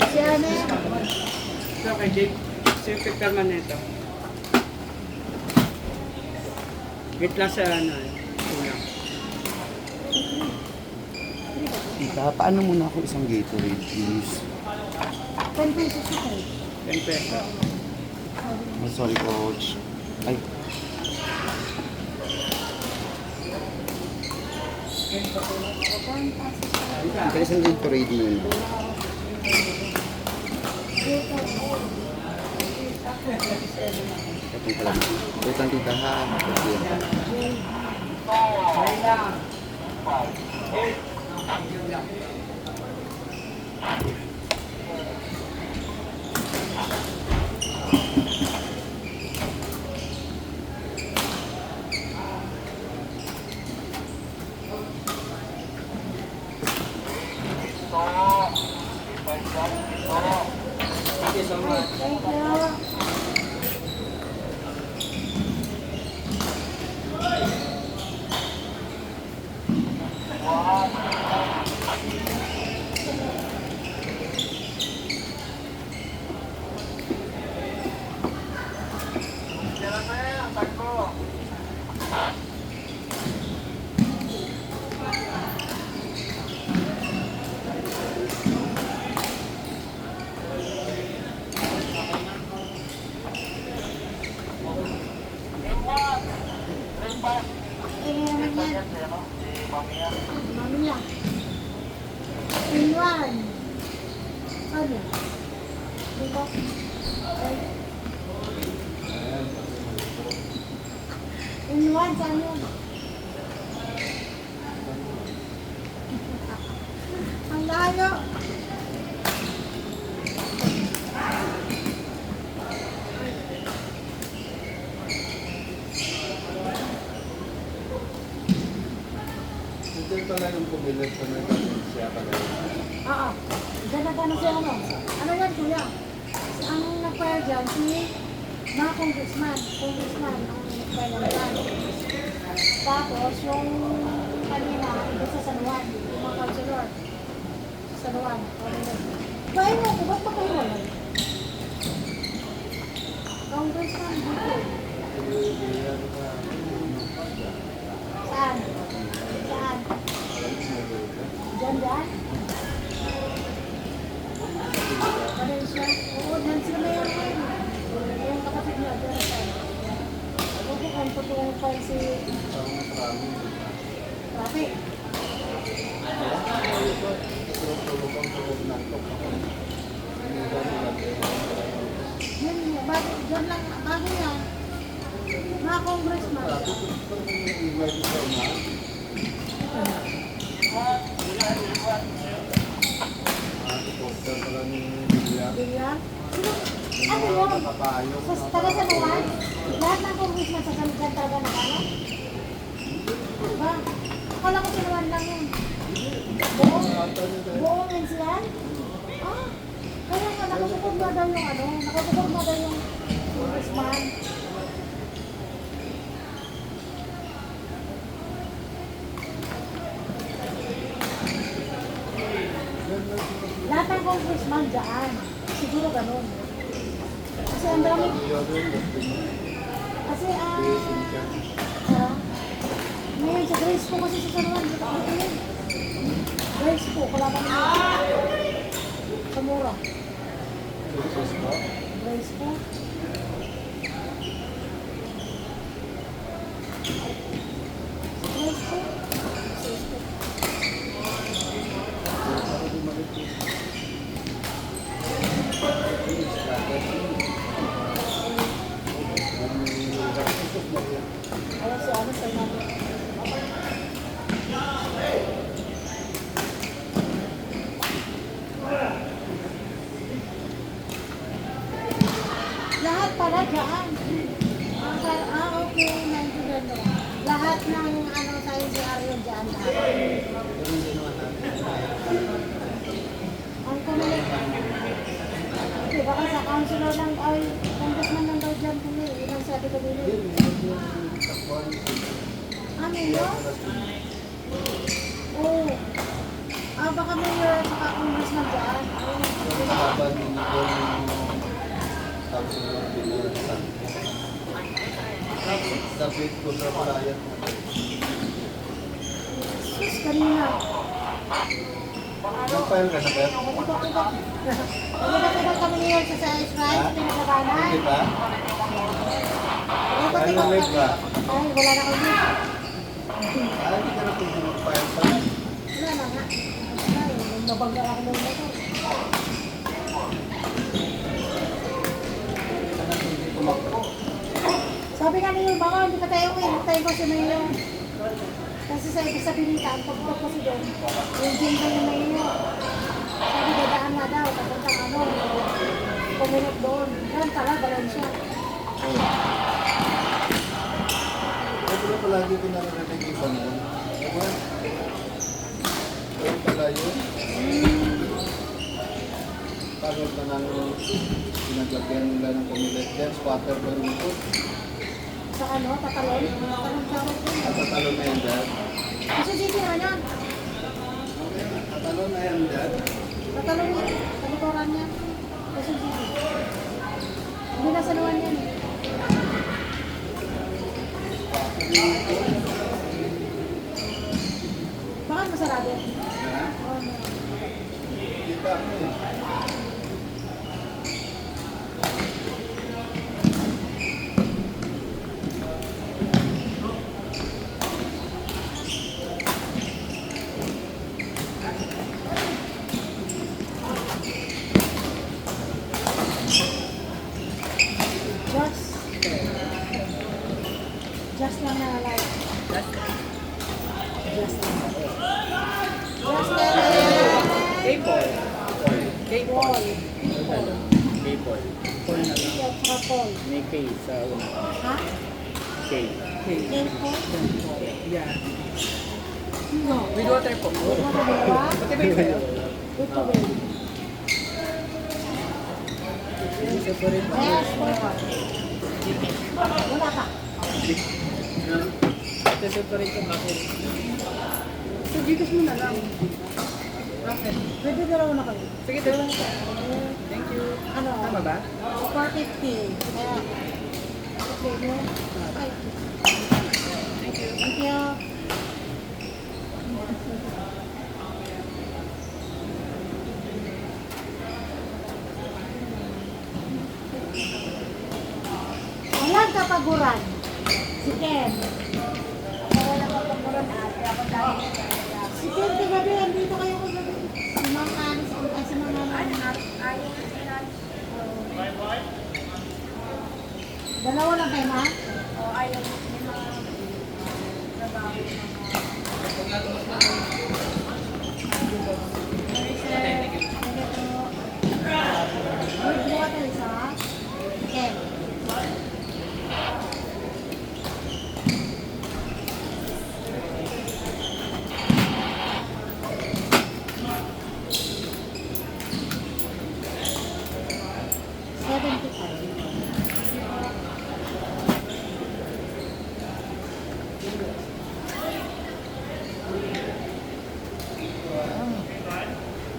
Siya na yan. Ito kay Jake. Siyempre naman nito. Wait lang sa ano eh. Kulang. Tita, paano muna ako isang Gatorade, please? 10 pesos ito. 10 pesos. Oh, sorry, coach. Ay, tita, isang Gatorade muna. Katong pala. Wait lang, tita, ha? Thank you so much. Thank you. Mami lang. Inuan. Ano? Dito. Inuan, saan yun? Ang layo. Ito pala yung pumilit ko na siya pala. Oo. Ganda-ganda siya ano. Ano yan, kuya? Ang nag-fire dyan, si mga congressman. Congressman, ang nag-fire dyan. Tapos, yung kanina, ito sa San Juan, yung mga councilor. San Juan. Kaya mo, ba't pa kayo wala? Congressman, dito. Saan? Saan? Diyan, diyan? Valencia? Oo, diyan sila may yung kapatid niya, diyan sa ako po kung patungong pa si Traffic. Yun, diyan lang, bago yan. Mga congressman. Bilya? Ano yun? Sa taga San Juan? Lahat ng congressman sa San Juan talaga na ano? Diba? Akala ko San Juan lang yun. Buong yun sila? Ah, kaya nga nakapupog na daw yung ano, nakapupog na daw yung congressman. Lahat ng congressman dyan. Siguro ganun. Kasi ang dami. Kasi ngayon sa Grace po kasi sa San Juan. Grace po, kalaban mo. Sa mura. Grace po. Grace po. Ayan si ano sa namin. Lahat pala dyan. Okay. Nandiyan mo. Lahat ng ano tayo si Ariel dyan. Ang kumilig. Okay, Baka sa councilor lang, ay, congressman lang daw dyan kung eh. Yun ang sabi ko din eh. Ano yun? Oo. Ah, baka mayor at saka congressman dyan. Yung laban ni Nicole yung councilor pinilitan. Dapat ko sa palayan. Sus, kanina. Nag-file ka na ba? Ikot-ikot kami ngayon sa Israel, sa pinaglabanan. Hindi ba? Ikot-ikot Anong live ba? Ay, wala na kami. Ay, hindi ka na pwede mag-file pa. Wala na nga. Ay, nabangga ako ng motor. Sana hindi tumakbo. Sabi nga niyo, baka hindi pa tayo uwi. Tayo ko si Mayor. Kasi sa Binita, ang pagpag kasi doon, yung gym na yung Mayor. Sabi, dadaan na daw, papuntang ano, pumunot doon. Yan pala, Valencia. Ito na palagi ko narinig iba nun. Diba? Ayun pala yun. Pagod na nang pinaglagyan nila ng kumilit yan, squatter ba rin ito? Sa ano, tatalon. Tatalon tawag doon. Tatalon na yan dyan. Kasi dito naman yan. Tatalon na yan dyan. Tatalon yan. Talikuran yan. Kasi dito. Hindi na saluan yan eh. Bakit masarado? Ha? Oh, Kita mo eh. Just lang na like. Just lang. Just K-Paul. K-Paul. Paul. K-Paul. Paul na lang. At saka Paul. May K sa una. Ha? K. K. Paul? Yeah. No. With water po. With water ba? Pati ba yung kayo? With tubig. Separate pa. Yes, wala ka. Ito separate yung ako. So, gigas mo na lang. Okay. Pwede dalawa na kayo. Sige, dalawa na. Thank you. Ano? Tama ba? 450. Kaya, okay, no? Okay. Thank you. Thank you. Walang kapaguran. Si Ken. Walang kapaguran ate. Ako dahil. Si Ken, kagabi, andito kayo kagabi. Si Mang Anis, ay si Mang Anis. Dalawa lang kayo, Ma? Oo, ayaw. May mga trabaho. With water, isa. Ken.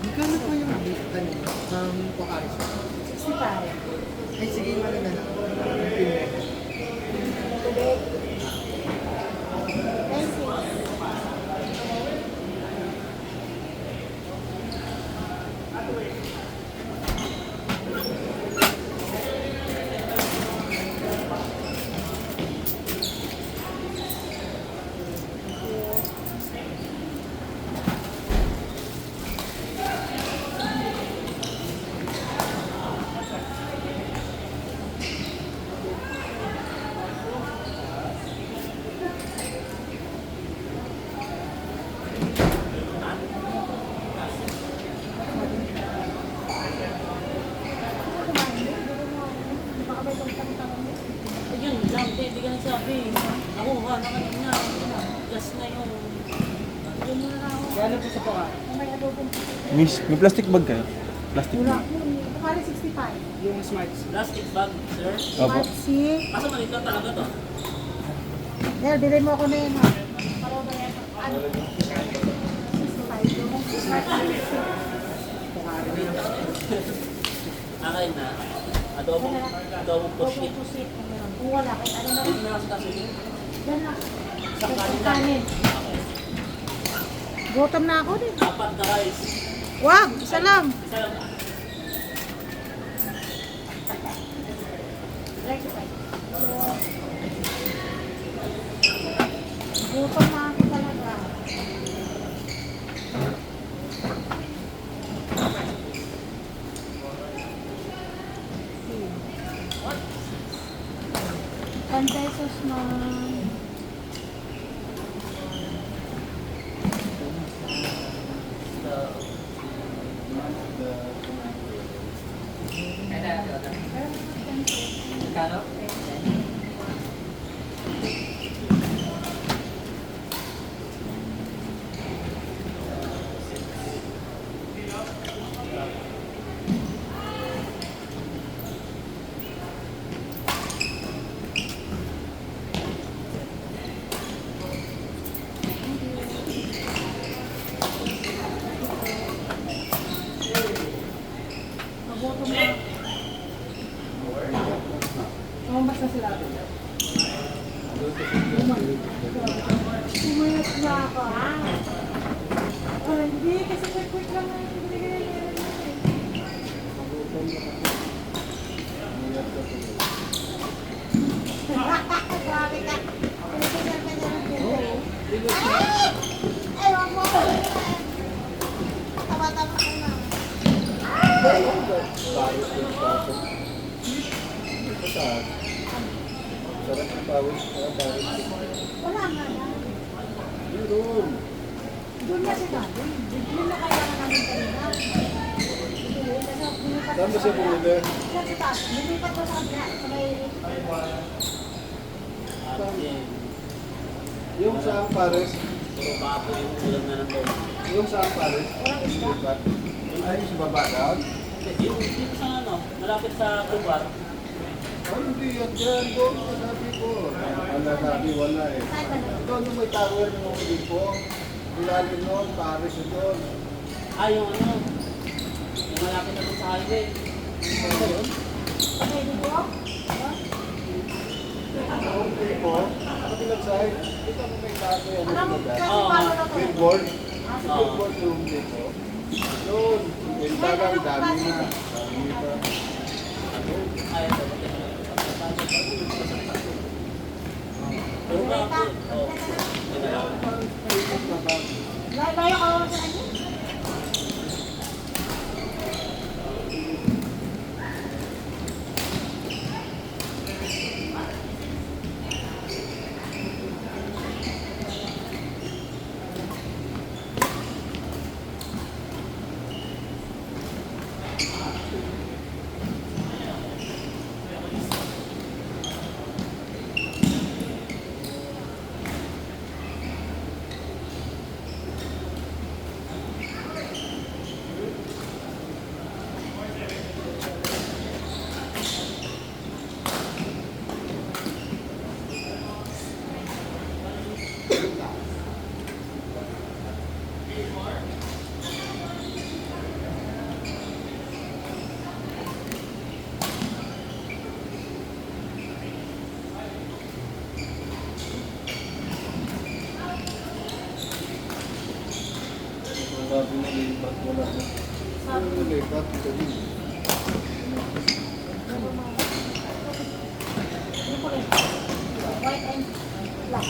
Magkano po yung Pocahontas? 65. Ay, sige, wala na lang. Tubig. 20. Yun lang, hindi ka nagsabi. Ako, na kanina. Gas na yung... Yun muna na ako. Gano'n po sa Pocahontas? May adobong. Miss, may plastic bag kayo? Plastic Wala. bag? Bukali 65. Yung smart. Plastic bag, sir. Opo. Smart C. Kaso maliit lang talaga to. Dahil, bilhin mo ako na yun, ha? Para ba yan? Ano? 65 yung Smart C. Akin na. Adobo pushit. Pusit. Kung wala, kahit ano na rin. Hindi na kasi kasi yun. Yan na. Sa kanin lang. Kanin. Gutom na ako din. 4 na rice. Wag, isa lang. Isa lang. Gutom na ako talaga. Pesos na. Nagutom na. Tumambas na sila. Umayat na ako, ha? Oh, hindi, kasi quick lang na yung binigay nila. Grabe ka. Pinitigyan ka niya ng pinto. Ay! Ewan mo. Tama-tama ko na. Sarap ng pawis. Wala nga na. Meron. Doon na sila. Doon na kailangan namin kanina. Saan ba siya bumili? Saan sa taas? Lumipat ko sa kabila. Sa may... Yung sa Pares. Puro bapo yung ulam na nandun. Yung sa Pares. Walang isda. Ay, sa baba daw? Yung dito sa ano, malapit sa lugar. Oh, hindi yan dyan. Doon ang sabi ko. Ang nasabi, wala eh. Saan ka na? Doon yung may tower ng mga po. Ilalim noon, Paris yun doon. Yung ano, yung malapit na dun sa highway. Ano ba yun? Okay, dito ako? Ang po, kabilang side, ito mo may tago yan. Alam mo, kasi Oo. paano na to? Billboard. Ah, Yung billboard yung dito. Doon. Yung tagang dami na. Dami pa. Ay, ito. Puro bapo. Oo. Yun na lang. Layo ka ako sa kanya? Ang sabi na lipat, wala na. Ano yung lipat? Ito din. White and black.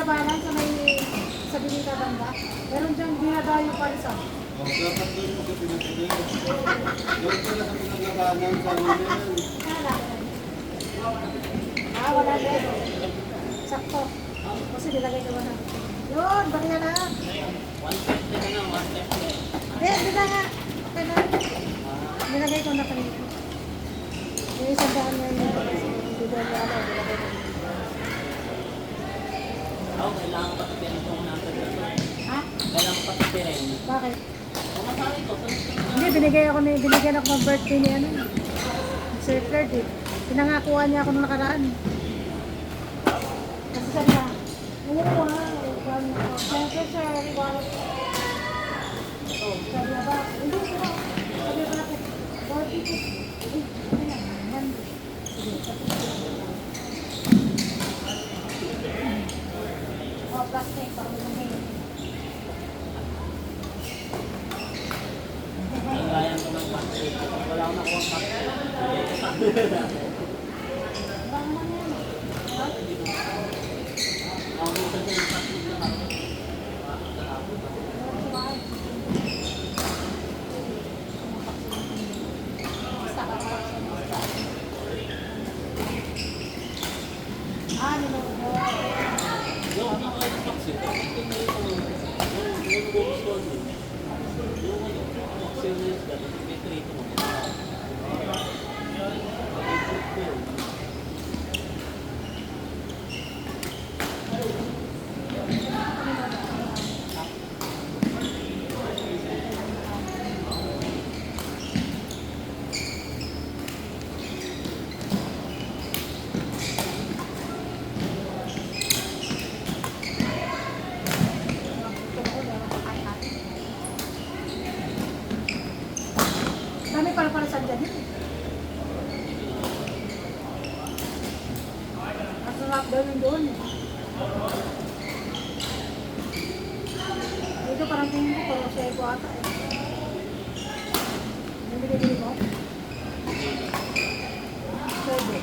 labanan sa may sa Binita Banda. Meron diyang dinadayo pa rin sa. O, dapat doon mo sa pinagpili. Doon pala sa pinaglabanan sa ulit. Wala din. Sakto. Kasi nilagay ko na. Yun, baki na na. 150 na lang, 150. Hindi na nga. Okay na. Nilagay ko na kanina. Yung isang daan na yun. Hindi ba niya ano, nilagay ko. Ako, kailangan ko patipirin itong number na to. Ha? Kailangan ko patipirin. Bakit? Kung masari ko, Hindi, binigyan ako ng birthday ni ano. Sir Ferd eh. Pinangakuha niya ako nung nakaraan. Kasi sabi na, wow, thank you sir, wow. Sabi na ba, hindi ko. Sabi na bakit? Birthday ko. Ano yan? Oh, plastic, parang lumay. nagayan ko ng pancake. Wala akong nakuha ang pancake. Baka naman yan. Ako gusto ko ng pancake na ako. Ah, niluto. Yung hindi ko yung pancake. Ito na yung gusto ko. Yung pancake na isda. May trito mo. Dami pala sa dyan. Masarap daw yung doon. Dito parang tingin ko, parang siya ko ata eh. Yung binibili mo? Pwede.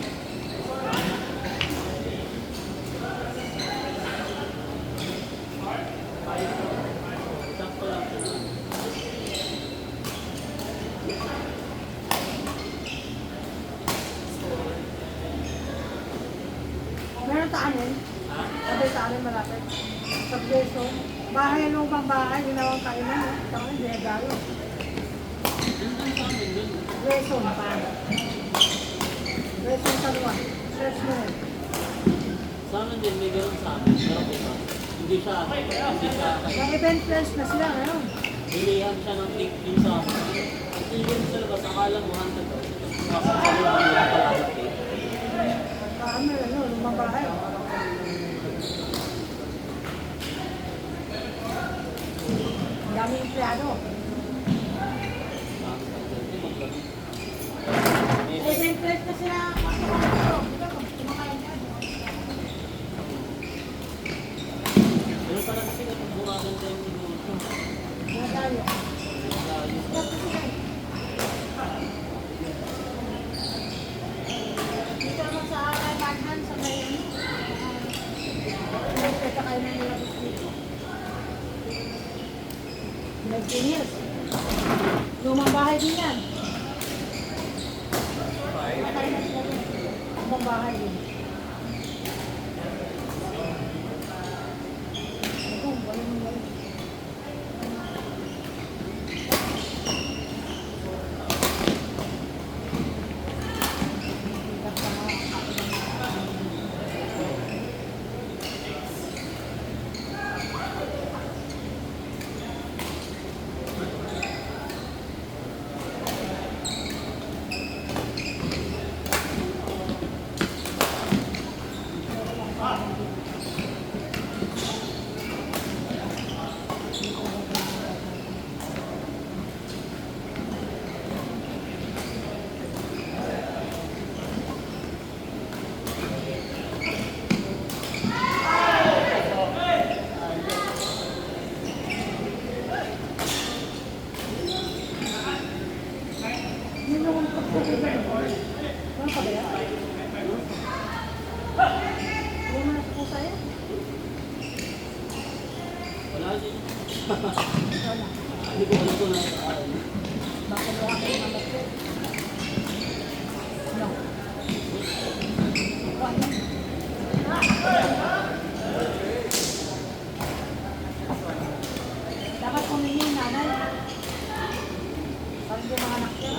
Sakto lang po. Meron sa anin. Ha? Sabi sa anin malapit. Sa Bleso. Bahay, lumang bahay, ginawang kainan. Saka hindi nagalo. Nandun sa amin dun. Bleso na pa. Bleso sa luwa. Search mo rin. Sa amin din, may ganun sa amin. Pero iba. Hindi siya, hindi siya, May event place na sila ngayon. bilihan siya ng link din sa amin. At even sa labas, akala mo handa daw. Kasi sa loob nila pala ang cake. Ano, lumang bahay. Ang daming empleyado. Event place na sila. Kumakain na. Pero pala kasi kung bumagan tayo siguro. Nagalo. Dito naman sa Manhan, sa may nagkita kayo na nila dito. 19 years. Lumang bahay din yan. Patay na sila din. Lumang bahay din. Ito, balik mo yun. Wala. Hindi ko alam kung Bakit wala kayo malapit? No. Wala. Dapat kunin yung nanay. Parang yung mga anak niya.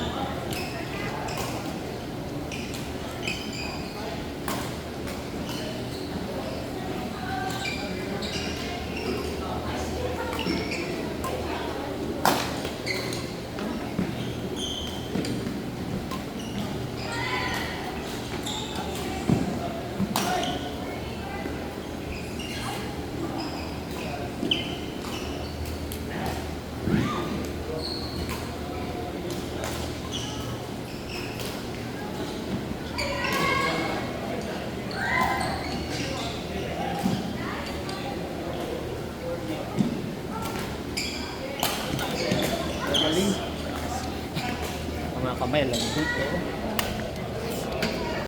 Magaling. mga kamay lang dito.